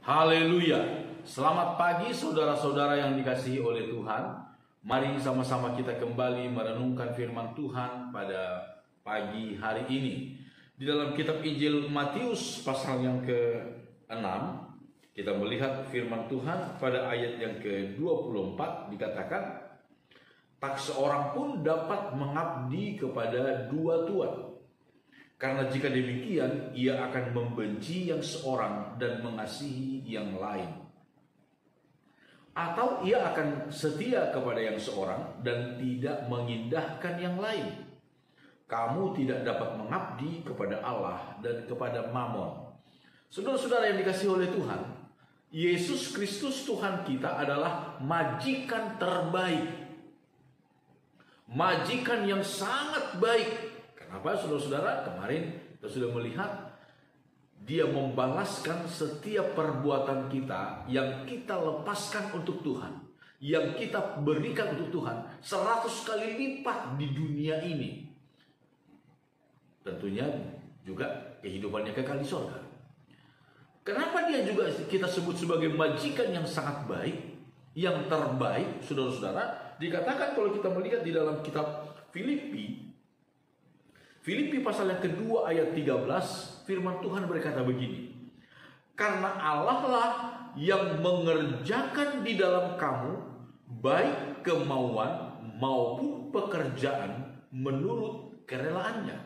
Haleluya. Selamat pagi saudara-saudara yang dikasihi oleh Tuhan. Mari sama-sama kita kembali merenungkan firman Tuhan pada pagi hari ini. Di dalam kitab Injil Matius pasal yang ke-6, kita melihat firman Tuhan pada ayat yang ke-24 dikatakan, tak seorang pun dapat mengabdi kepada dua tuan. Karena jika demikian, ia akan membenci yang seorang dan mengasihi yang lain. Atau ia akan setia kepada yang seorang dan tidak mengindahkan yang lain. Kamu tidak dapat mengabdi kepada Allah dan kepada Mammon. Saudara-saudara yang dikasihi oleh Tuhan, Yesus Kristus Tuhan kita adalah majikan terbaik. Majikan yang sangat baik. Kenapa saudara-saudara? Kemarin kita sudah melihat dia membalaskan setiap perbuatan kita yang kita lepaskan untuk Tuhan, yang kita berikan untuk Tuhan 100 kali lipat di dunia ini. Tentunya juga kehidupannya kekal di surga. Kenapa dia juga kita sebut sebagai majikan yang sangat baik, yang terbaik, saudara-saudara? Dikatakan kalau kita melihat di dalam kitab Filipi pasal yang kedua ayat 13, firman Tuhan berkata begini. Karena Allah lah yang mengerjakan di dalam kamu baik kemauan maupun pekerjaan menurut kerelaannya.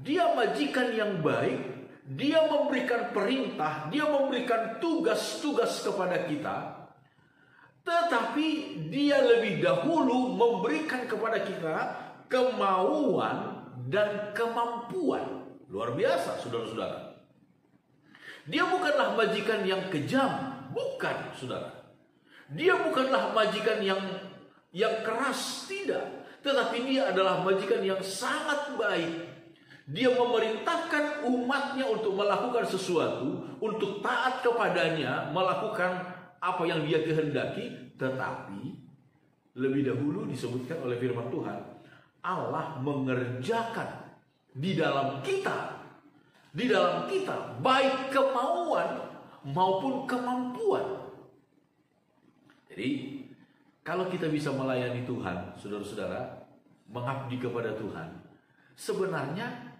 Dia majikan yang baik, dia memberikan perintah, dia memberikan tugas-tugas kepada kita. Tetapi dia lebih dahulu memberikan kepada kita kemauan dan kemampuan. Luar biasa saudara-saudara. Dia bukanlah majikan yang kejam, bukan saudara. Dia bukanlah majikan yang keras, tidak. Tetapi dia adalah majikan yang sangat baik. Dia memerintahkan umatnya untuk melakukan sesuatu, untuk taat kepadanya, melakukan apa yang dia kehendaki. Tetapi lebih dahulu disebutkan oleh firman Tuhan, Allah mengerjakan di dalam kita baik kemauan maupun kemampuan. Jadi kalau kita bisa melayani Tuhan, saudara-saudara, mengabdi kepada Tuhan, sebenarnya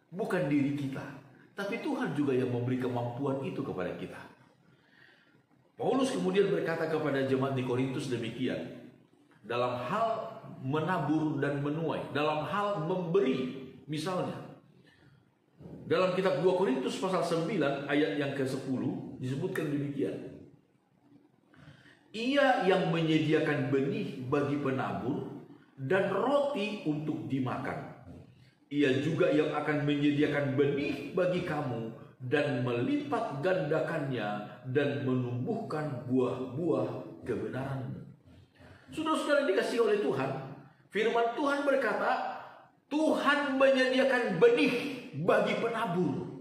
bukan diri kita, tapi Tuhan juga yang memberi kemampuan itu kepada kita. Paulus kemudian berkata kepada jemaat di Korintus demikian, dalam hal menabur dan menuai, dalam hal memberi. Misalnya dalam kitab 2 Korintus pasal 9 ayat yang ke-10 disebutkan demikian. Ia yang menyediakan benih bagi penabur dan roti untuk dimakan. Ia juga yang akan menyediakan benih bagi kamu dan melipat gandakannya dan menumbuhkan buah-buah kebenaran. Saudara-saudara dikasihi oleh Tuhan, firman Tuhan berkata, Tuhan menyediakan benih bagi penabur.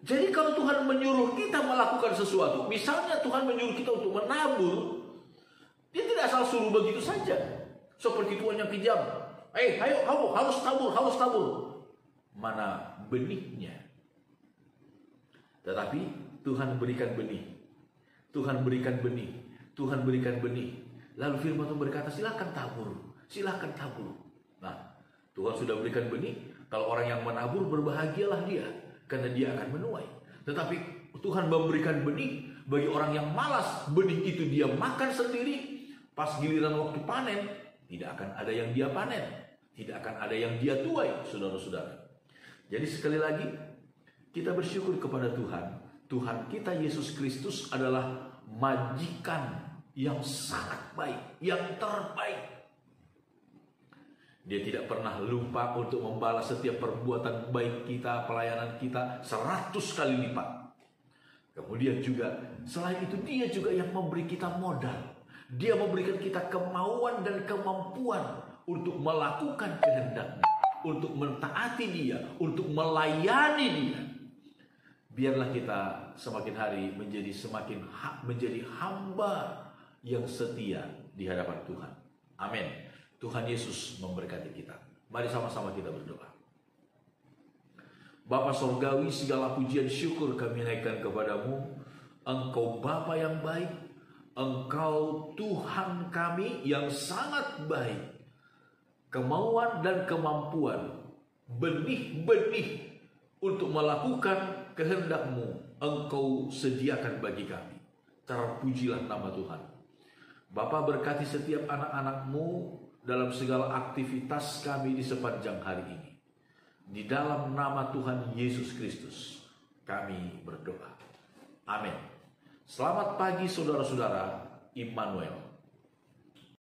Jadi kalau Tuhan menyuruh kita melakukan sesuatu, misalnya Tuhan menyuruh kita untuk menabur, dia tidak asal suruh begitu saja. Seperti Tuhan yang kejam. Ayo kamu harus tabur. Mana benihnya? Tetapi Tuhan berikan benih. Tuhan berikan benih. Lalu firman Tuhan berkata, silakan tabur. Nah, Tuhan sudah berikan benih. Kalau orang yang menabur, berbahagialah dia, karena dia akan menuai. Tetapi Tuhan memberikan benih bagi orang yang malas. Benih itu dia makan sendiri. Pas giliran waktu panen, tidak akan ada yang dia panen, tidak akan ada yang dia tuai, saudara-saudara. Jadi sekali lagi, kita bersyukur kepada Tuhan. Tuhan kita Yesus Kristus adalah majikan yang sangat baik, yang terbaik. Dia tidak pernah lupa untuk membalas setiap perbuatan baik kita, pelayanan kita 100 kali lipat. Kemudian juga selain itu dia juga yang memberi kita modal. Dia memberikan kita kemauan dan kemampuan untuk melakukan kehendaknya, untuk mentaati dia, untuk melayani dia. Biarlah kita semakin hari menjadi hamba yang setia di hadapan Tuhan. Amin. Tuhan Yesus memberkati kita. Mari sama-sama kita berdoa. Bapa Sorgawi, segala pujian syukur kami naikkan kepadamu. Engkau Bapa yang baik, Engkau Tuhan kami yang sangat baik. Kemauan dan kemampuan, benih-benih untuk melakukan kehendak-Mu Engkau sediakan bagi kami. Terpujilah nama Tuhan. Bapa, berkati setiap anak-anak-Mu dalam segala aktivitas kami di sepanjang hari ini. Di dalam nama Tuhan Yesus Kristus kami berdoa. Amin. Selamat pagi saudara-saudara Immanuel.